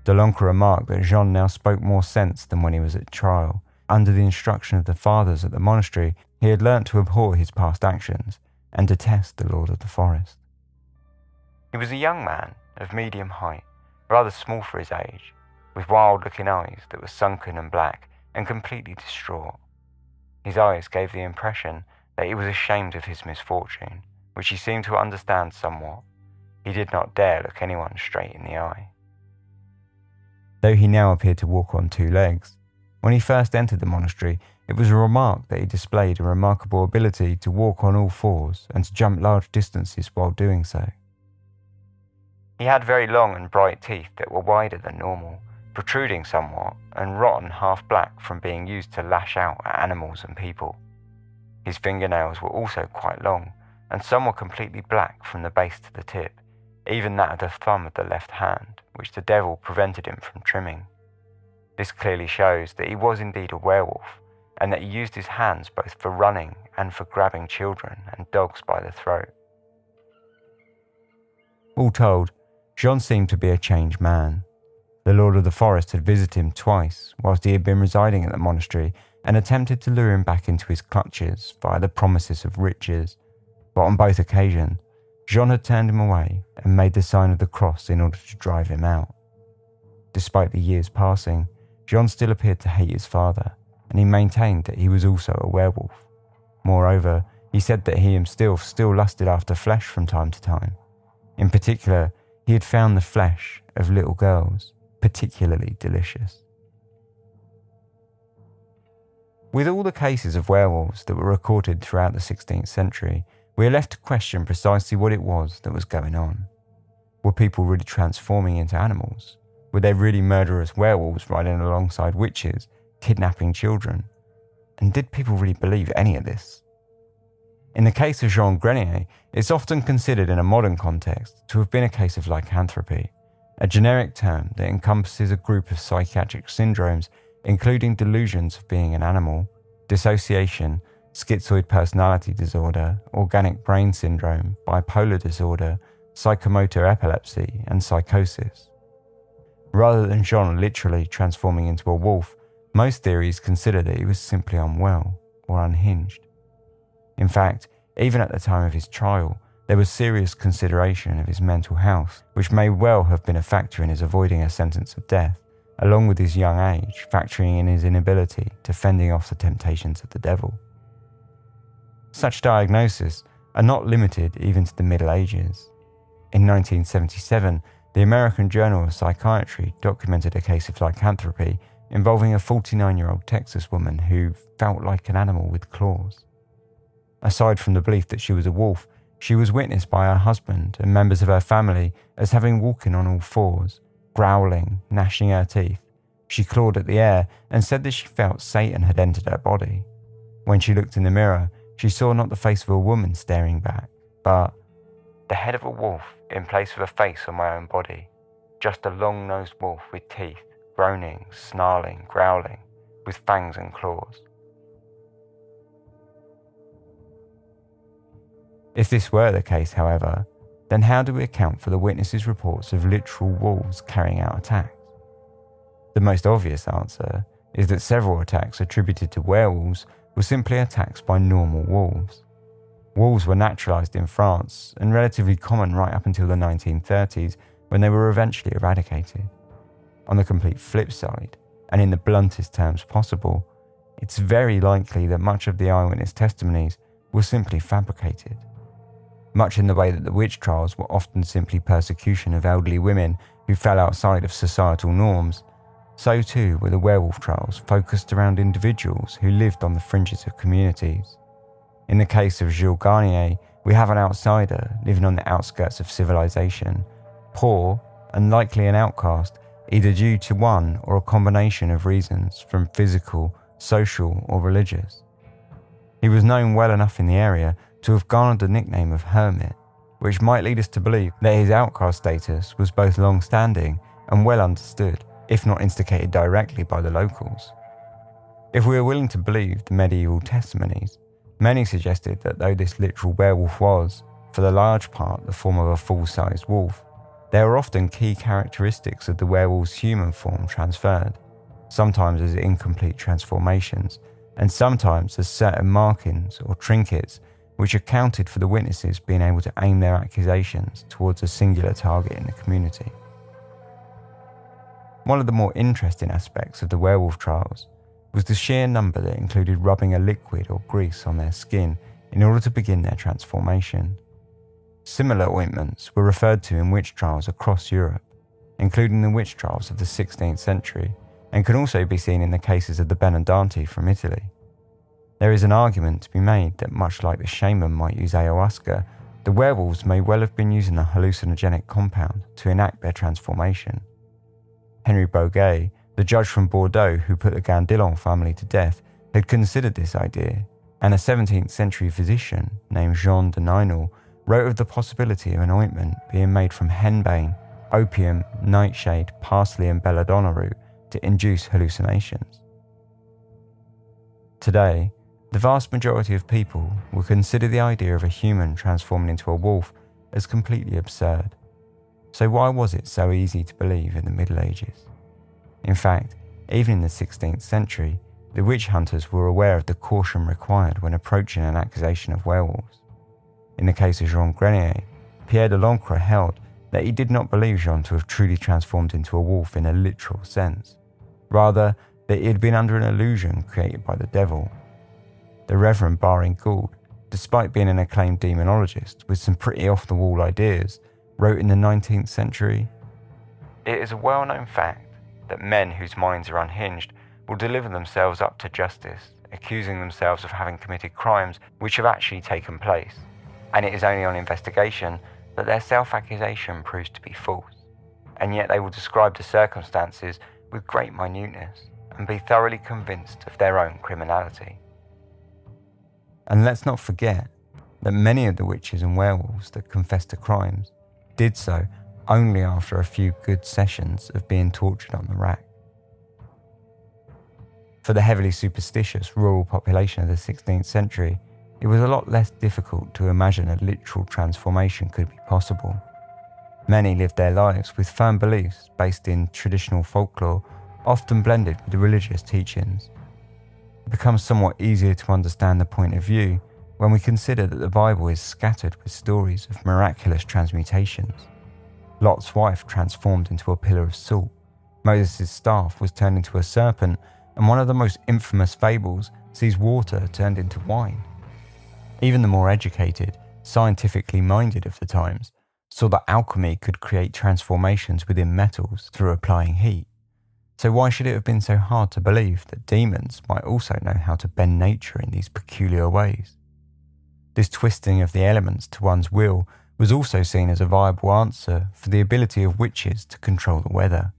De l'Ancre remarked that Jean now spoke more sense than when he was at trial. Under the instruction of the fathers at the monastery, he had learnt to abhor his past actions and detest the lord of the forest. He was a young man of medium height, rather small for his age, with wild-looking eyes that were sunken and black and completely distraught. His eyes gave the impression that he was ashamed of his misfortune, which he seemed to understand somewhat. He did not dare look anyone straight in the eye. Though he now appeared to walk on two legs, when he first entered the monastery, it was remarked that he displayed a remarkable ability to walk on all fours and to jump large distances while doing so. He had very long and bright teeth that were wider than normal, protruding somewhat and rotten half black from being used to lash out at animals and people. His fingernails were also quite long, and some were completely black from the base to the tip, even that of the thumb of the left hand, which the devil prevented him from trimming. This clearly shows that he was indeed a werewolf, and that he used his hands both for running and for grabbing children and dogs by the throat. All told, Jean seemed to be a changed man. The lord of the forest had visited him twice whilst he had been residing at the monastery and attempted to lure him back into his clutches via the promises of riches, but on both occasions, Jean had turned him away and made the sign of the cross in order to drive him out. Despite the years passing, Jean still appeared to hate his father, and he maintained that he was also a werewolf. Moreover, he said that he himself still lusted after flesh from time to time. In particular, he had found the flesh of little girls particularly delicious. With all the cases of werewolves that were recorded throughout the 16th century, we are left to question precisely what it was that was going on. Were people really transforming into animals? Were there really murderous werewolves riding alongside witches, kidnapping children? And did people really believe any of this? In the case of Jean Grenier, it's often considered in a modern context to have been a case of lycanthropy, a generic term that encompasses a group of psychiatric syndromes including delusions of being an animal, dissociation, schizoid personality disorder, organic brain syndrome, bipolar disorder, psychomotor epilepsy, and psychosis. Rather than Jean literally transforming into a wolf, most theories consider that he was simply unwell or unhinged. In fact, even at the time of his trial, there was serious consideration of his mental health, which may well have been a factor in his avoiding a sentence of death, along with his young age factoring in his inability to fending off the temptations of the devil. Such diagnoses are not limited even to the Middle Ages. In 1977, the American Journal of Psychiatry documented a case of lycanthropy involving a 49-year-old Texas woman who felt like an animal with claws. Aside from the belief that she was a wolf, she was witnessed by her husband and members of her family as having walking on all fours, growling, gnashing her teeth. She clawed at the air and said that she felt Satan had entered her body. When she looked in the mirror, she saw not the face of a woman staring back, but the head of a wolf in place of a face on my own body. Just a long-nosed wolf with teeth, groaning, snarling, growling, with fangs and claws. If this were the case, however, then how do we account for the witnesses' reports of literal wolves carrying out attacks? The most obvious answer is that several attacks attributed to werewolves were simply attacks by normal wolves. Wolves were naturalised in France and relatively common right up until the 1930s, when they were eventually eradicated. On the complete flip side, and in the bluntest terms possible, it's very likely that much of the eyewitness testimonies were simply fabricated. Much in the way that the witch trials were often simply persecution of elderly women who fell outside of societal norms, so too were the werewolf trials focused around individuals who lived on the fringes of communities. In the case of Grenier, we have an outsider living on the outskirts of civilization, poor and likely an outcast, either due to one or a combination of reasons from physical, social or religious. He was known well enough in the area to have garnered the nickname of Hermit, which might lead us to believe that his outcast status was both long-standing and well understood, if not instigated directly by the locals. If we are willing to believe the medieval testimonies, many suggested that though this literal werewolf was, for the large part, the form of a full-sized wolf, there were often key characteristics of the werewolf's human form transferred, sometimes as incomplete transformations, and sometimes as certain markings or trinkets which accounted for the witnesses being able to aim their accusations towards a singular target in the community. One of the more interesting aspects of the werewolf trials was the sheer number that included rubbing a liquid or grease on their skin in order to begin their transformation. Similar ointments were referred to in witch trials across Europe, including the witch trials of the 16th century, and can also be seen in the cases of the Benedenti from Italy. There is an argument to be made that much like the shaman might use ayahuasca, the werewolves may well have been using a hallucinogenic compound to enact their transformation. Henry Boguet, the judge from Bordeaux who put the Gandillon family to death, had considered this idea, and a 17th century physician named Jean de Ninel wrote of the possibility of an ointment being made from henbane, opium, nightshade, parsley and belladonna root to induce hallucinations. Today, the vast majority of people will consider the idea of a human transforming into a wolf as completely absurd. So why was it so easy to believe in the Middle Ages? In fact, even in the 16th century, the witch hunters were aware of the caution required when approaching an accusation of werewolves. In the case of Jean Grenier, Pierre de Lancre held that he did not believe Jean to have truly transformed into a wolf in a literal sense, rather that he had been under an illusion created by the devil. The Reverend Baring Gould, despite being an acclaimed demonologist with some pretty off-the-wall ideas, wrote in the 19th century, "It is a well-known fact that men whose minds are unhinged will deliver themselves up to justice, accusing themselves of having committed crimes which have actually taken place, and it is only on investigation that their self-accusation proves to be false, and yet they will describe the circumstances with great minuteness and be thoroughly convinced of their own criminality." And let's not forget that many of the witches and werewolves that confessed to crimes did so only after a few good sessions of being tortured on the rack. For the heavily superstitious rural population of the 16th century, it was a lot less difficult to imagine a literal transformation could be possible. Many lived their lives with firm beliefs based in traditional folklore, often blended with the religious teachings. It becomes somewhat easier to understand the point of view when we consider that the Bible is scattered with stories of miraculous transmutations. Lot's wife transformed into a pillar of salt, Moses' staff was turned into a serpent, and one of the most infamous fables sees water turned into wine. Even the more educated, scientifically minded of the times saw that alchemy could create transformations within metals through applying heat. So why should it have been so hard to believe that demons might also know how to bend nature in these peculiar ways? This twisting of the elements to one's will was also seen as a viable answer for the ability of witches to control the weather.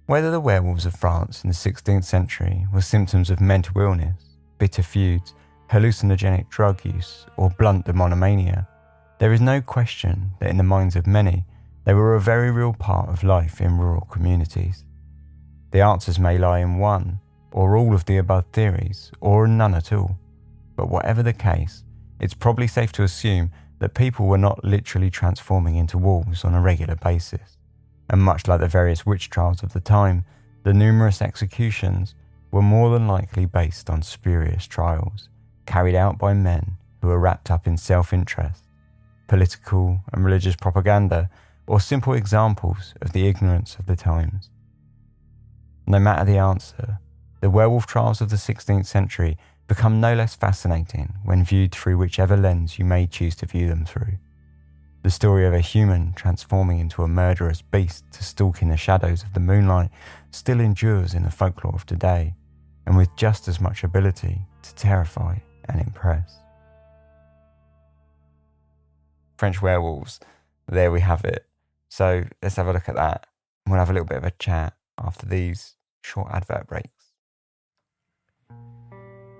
Whether the werewolves of France in the 16th century were symptoms of mental illness, bitter feuds, hallucinogenic drug use, or blunt demonomania, there is no question that in the minds of many, they were a very real part of life in rural communities. The answers may lie in one or all of the above theories, or in none at all. But whatever the case, it's probably safe to assume that people were not literally transforming into wolves on a regular basis. And much like the various witch trials of the time, the numerous executions were more than likely based on spurious trials, carried out by men who were wrapped up in self-interest, political and religious propaganda, or simple examples of the ignorance of the times. No matter the answer, the werewolf trials of the 16th century become no less fascinating when viewed through whichever lens you may choose to view them through. The story of a human transforming into a murderous beast to stalk in the shadows of the moonlight still endures in the folklore of today, and with just as much ability to terrify and impress. French werewolves, there we have it. So let's have a look at that. We'll have a little bit of a chat after these short advert breaks.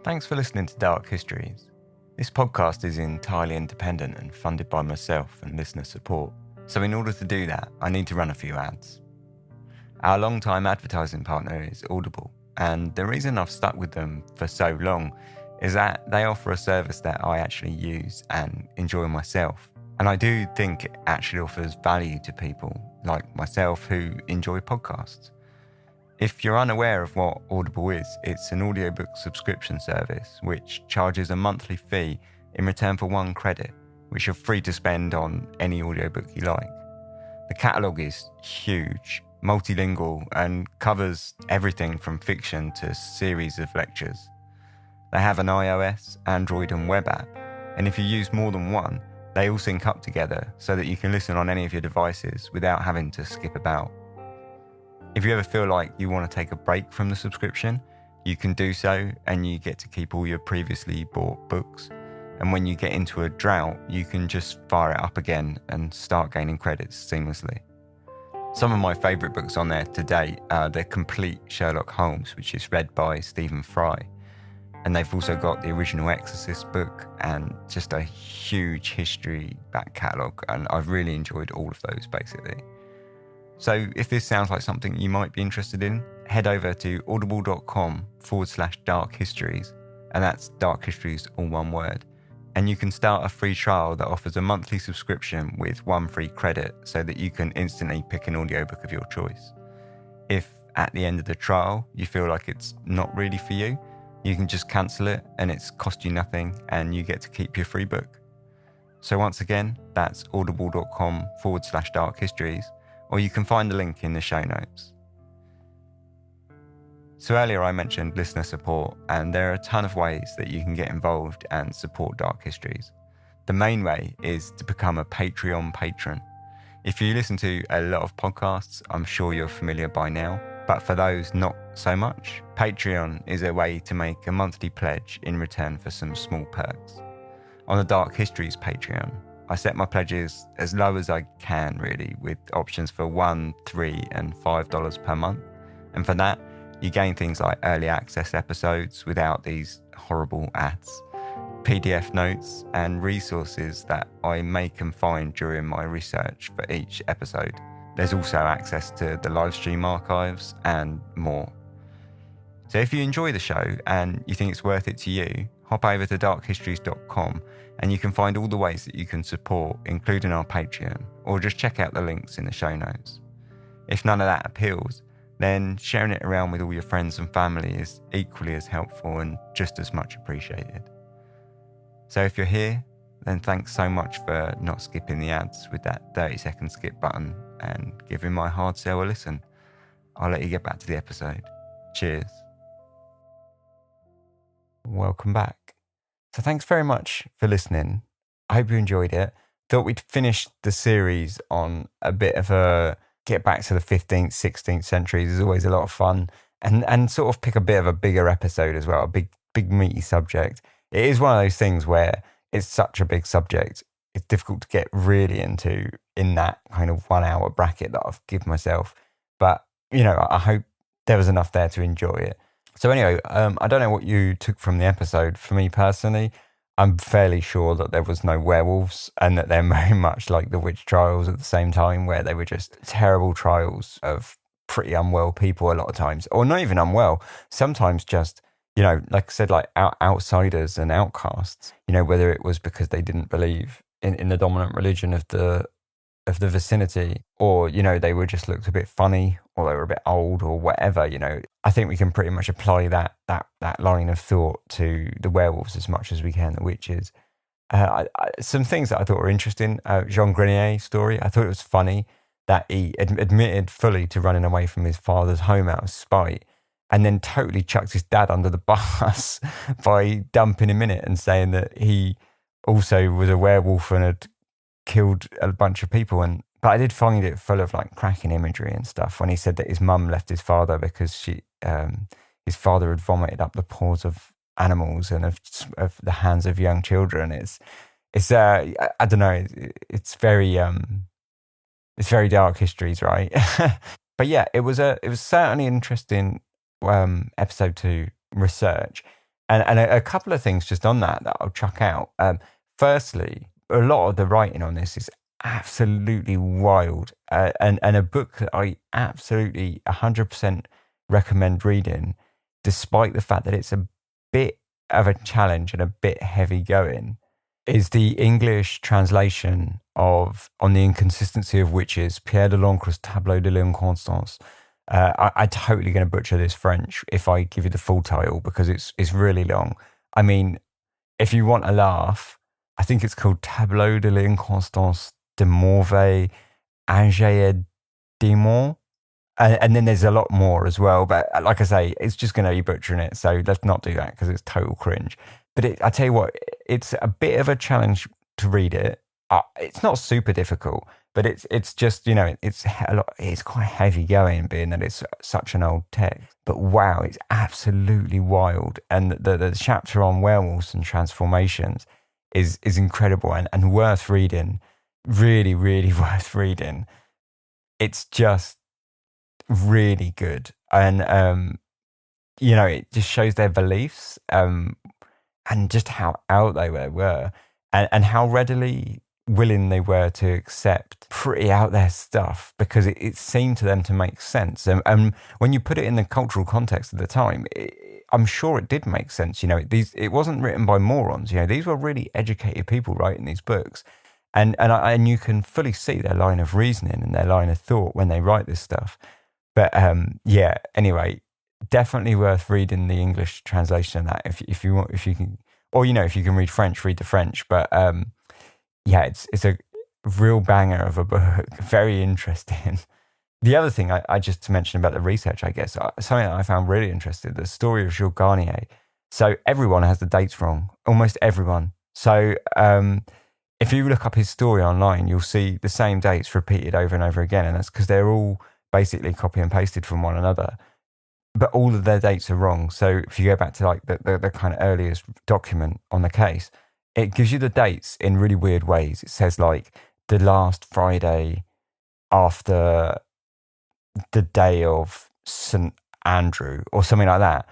Thanks for listening to Dark Histories. This podcast is entirely independent and funded by myself and listener support. So in order to do that, I need to run a few ads. Our long-time advertising partner is Audible, and the reason I've stuck with them for so long is that they offer a service that I actually use and enjoy myself. And I do think it actually offers value to people like myself who enjoy podcasts. If you're unaware of what Audible is, it's an audiobook subscription service which charges a monthly fee in return for 1 credit, which you're free to spend on any audiobook you like. The catalogue is huge, multilingual, and covers everything from fiction to series of lectures. They have an iOS, Android and web app, and if you use more than one, they all sync up together so that you can listen on any of your devices without having to skip about. If you ever feel like you want to take a break from the subscription, you can do so and you get to keep all your previously bought books. And when you get into a drought, you can just fire it up again and start gaining credits seamlessly. Some of my favourite books on there to date are The Complete Sherlock Holmes, which is read by Stephen Fry. And they've also got the original Exorcist book and just a huge history back catalogue. And I've really enjoyed all of those basically. So if this sounds like something you might be interested in, head over to audible.com/dark histories, and that's dark histories all one word. And you can start a free trial that offers a monthly subscription with 1 free credit so that you can instantly pick an audiobook of your choice. If at the end of the trial you feel like it's not really for you, you can just cancel it and it's cost you nothing and you get to keep your free book. So once again, that's audible.com/dark histories, or you can find the link in the show notes. So earlier I mentioned listener support, and there are a ton of ways that you can get involved and support Dark Histories. The main way is to become a Patreon patron. If you listen to a lot of podcasts, I'm sure you're familiar by now, but for those not so much, Patreon is a way to make a monthly pledge in return for some small perks. On the Dark Histories Patreon, I set my pledges as low as I can really, with options for $1, $3 and $5 per month. And for that, you gain things like early access episodes without these horrible ads, PDF notes and resources that I make and find during my research for each episode. There's also access to the live stream archives and more. So if you enjoy the show and you think it's worth it to you, hop over to darkhistories.com and you can find all the ways that you can support, including our Patreon, or just check out the links in the show notes. If none of that appeals, then sharing it around with all your friends and family is equally as helpful and just as much appreciated. So if you're here, then thanks so much for not skipping the ads with that 30-second skip button and giving my hard sell a listen. I'll let you get back to the episode. Cheers. welcome back. So thanks very much for listening. I hope you enjoyed it. Thought we'd finish the series on a bit of a get back to the 15th, 16th centuries is always a lot of fun, and sort of pick a bit of a bigger episode as well, a big meaty subject. It is one of those things where it's such a big subject, it's difficult to get really into in that kind of 1 hour bracket that I've given myself. But, I hope there was enough there to enjoy it. So anyway, I don't know what you took from the episode. For me personally, I'm fairly sure that there was no werewolves and that they're very much like the witch trials at the same time, where they were just terrible trials of pretty unwell people a lot of times, or not even unwell, sometimes just, like I said, like outsiders and outcasts, whether it was because they didn't believe in the dominant religion of the vicinity, or, they were just looked a bit funny, or they were a bit old, or whatever, I think we can pretty much apply that line of thought to the werewolves as much as we can the witches. Some things that I thought were interesting, Jean Grenier's story, I thought it was funny that he admitted fully to running away from his father's home out of spite, and then totally chucked his dad under the bus by dumping him in it and saying that he also was a werewolf and had killed a bunch of people. But I did find it full of like cracking imagery and stuff when he said that his mum left his father because his father had vomited up the paws of animals and of the hands of young children. It's I don't know, it's very dark histories, right? But yeah, it was certainly an interesting episode to research, and a couple of things just on that I'll chuck out. Firstly, a lot of the writing on this is absolutely wild, and a book that I absolutely 100% recommend reading, despite the fact that it's a bit of a challenge and a bit heavy going, is the English translation of On the Inconsistency of Witches, Pierre de l'Ancre's Tableau de l'Inconstance. I'm totally going to butcher this French if I give you the full title, because it's really long. I mean, if you want a laugh, I think it's called Tableau de l'Inconstance de Mauvais Ingé Démon. And then there's a lot more as well. But like I say, it's just going to be butchering it. So let's not do that because it's total cringe. But I tell you what, it's a bit of a challenge to read it. It's not super difficult, but it's just, it's quite heavy going, being that it's such an old text. But wow, it's absolutely wild. And the chapter on werewolves and transformations is incredible and worth reading. Really, really worth reading. It's just really good. And, it just shows their beliefs and just how out they were and how readily willing they were to accept pretty out there stuff, because it seemed to them to make sense. And when you put it in the cultural context of the time, I'm sure it did make sense. It wasn't written by morons. These were really educated people writing these books, and you can fully see their line of reasoning and their line of thought when they write this stuff. But yeah, anyway, definitely worth reading the English translation of that if you want, if you can, or if you can read French, read the French. But yeah, it's a real banger of a book, very interesting. The other thing I just to mention about the research, I guess, something that I found really interesting, the story of Jules Garnier. So everyone has the dates wrong, almost everyone. So if you look up his story online, you'll see the same dates repeated over and over again, and that's because they're all basically copy and pasted from one another. But all of their dates are wrong. So if you go back to like the kind of earliest document on the case, it gives you the dates in really weird ways. It says like the last Friday after the day of St. Andrew or something like that.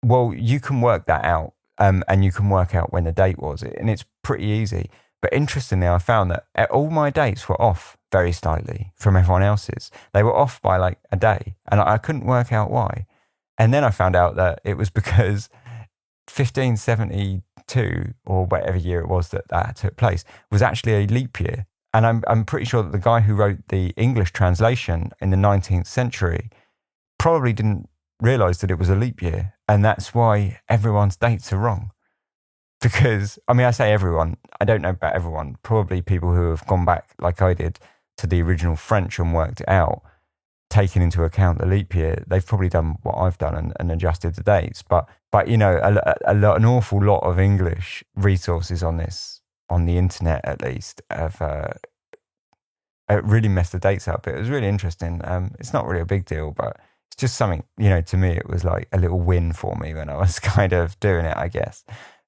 Well, you can work that out, and you can work out when the date was, and it's pretty easy. But interestingly, I found that all my dates were off very slightly from everyone else's. They were off by like a day, and I couldn't work out why. And then I found out that it was because 1572, or whatever year it was that took place, was actually a leap year. And I'm pretty sure that the guy who wrote the English translation in the 19th century probably didn't realise that it was a leap year. And that's why everyone's dates are wrong. Because, I mean, I say everyone, I don't know about everyone, probably people who have gone back, like I did, to the original French and worked it out. taking into account the leap year, they've probably done what I've done and adjusted the dates. But you know, an awful lot of English resources on this, on the internet at least, have really messed the dates up. It was really interesting. It's not really a big deal, but it's just something, you know, to me, it was like a little win for me when I was kind of doing it, I guess.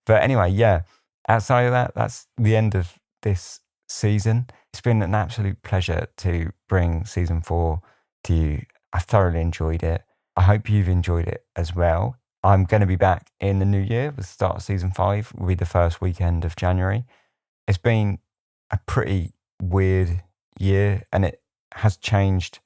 But anyway, yeah, outside of that, that's the end of this season. It's been an absolute pleasure to bring season 4 to you. I thoroughly enjoyed it. I hope you've enjoyed it as well. I'm going to be back in the new year with the start of season 5, will be the first weekend of January. It's been a pretty weird year, and it has changed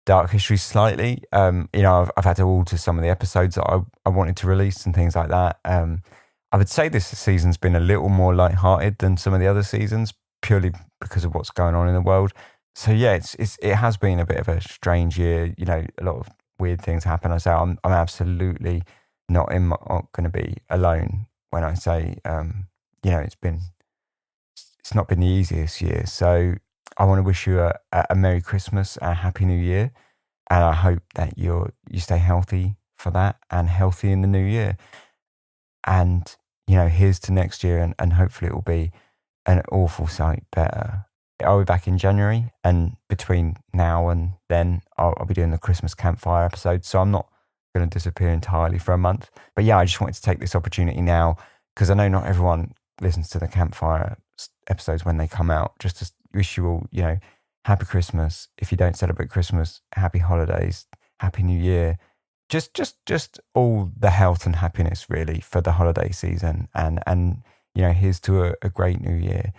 Dark History slightly. You know, I've had to alter some of the episodes that I wanted to release and things like that. I would say this season's been a little more lighthearted than some of the other seasons, purely because of what's going on in the world. So yeah, it has been a bit of a strange year. You know, a lot of weird things happen. I say I'm absolutely not going to be alone when I say, you know, it's not been the easiest year. So I want to wish you a Merry Christmas, a Happy New Year, and I hope that you stay healthy for that and healthy in the new year. And, you know, here's to next year, and hopefully it will be an awful sight better. I'll be back in January, and between now and then I'll be doing the Christmas campfire episode, so I'm not going to disappear entirely for a month. But yeah, I just wanted to take this opportunity now, because I know not everyone listens to the campfire episodes when they come out, just to wish you all, you know, Happy Christmas. If you don't celebrate Christmas, Happy Holidays, Happy New Year. Just all the health and happiness really for the holiday season, and you know, here's to a great new year.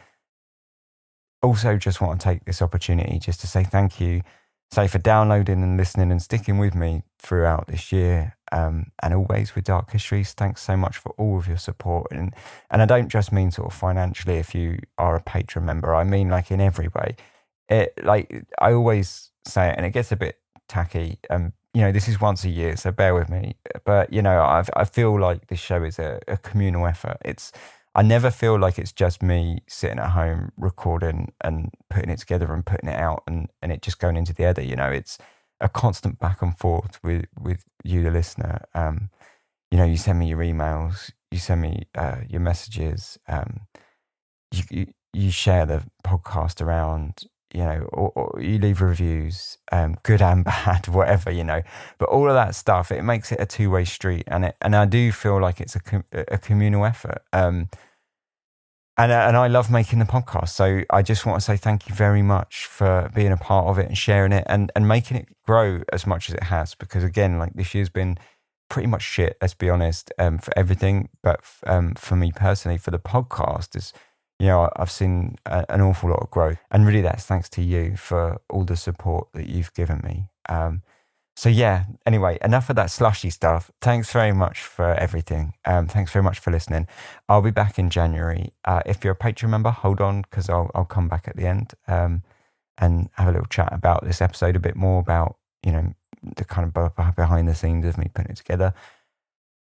Also, just want to take this opportunity just to say thank you, say for downloading and listening and sticking with me throughout this year, and always with Dark Histories. Thanks so much for all of your support, and I don't just mean sort of financially if you are a patron member. I mean like in every way. Like I always say it, and it gets a bit tacky. You know, this is once a year, so bear with me. But you know, I feel like this show is a communal effort. I never feel like it's just me sitting at home recording and putting it together and putting it out and it just going into the ether. You know, it's a constant back and forth with you, the listener. You know, you send me your emails, you send me your messages, you share the podcast around, you know, or you leave reviews, good and bad, whatever, you know. But all of that stuff, it makes it a two-way street, and I do feel like it's a communal effort. And I love making the podcast, so I just want to say thank you very much for being a part of it and sharing it and making it grow as much as it has. Because again, like this year's been pretty much shit, let's be honest, for everything. But for me personally, for the podcast, is, you know, I've seen an awful lot of growth, and really that's thanks to you for all the support that you've given me. So yeah, anyway, enough of that slushy stuff. Thanks very much for everything. Thanks very much for listening. I'll be back in January. If you're a Patreon member, hold on, because I'll come back at the end and have a little chat about this episode, a bit more about, you know, the kind of behind the scenes of me putting it together.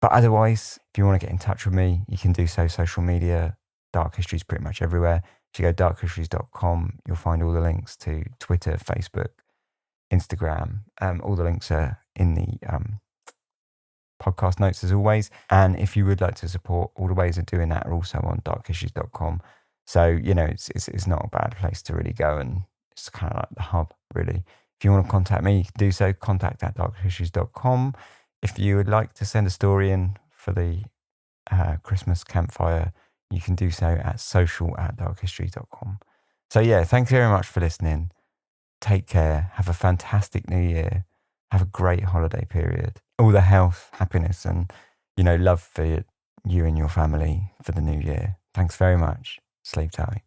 But otherwise, if you want to get in touch with me, you can do so. Social media, Dark Histories pretty much everywhere. If you go darkhistories.com, you'll find all the links to Twitter, Facebook, Instagram. All the links are in the podcast notes as always. And if you would like to support, all the ways of doing that are also on darkhistories.com. So, you know, it's not a bad place to really go, and it's kind of like the hub, really. If you want to contact me, you can do so, contact@darkhistories.com. If you would like to send a story in for the Christmas campfire, you can do so at social@darkhistories.com. So yeah, thanks very much for listening. Take care. Have a fantastic new year. Have a great holiday period. All the health, happiness, and, you know, love for you and your family for the new year. Thanks very much. Sleep tight.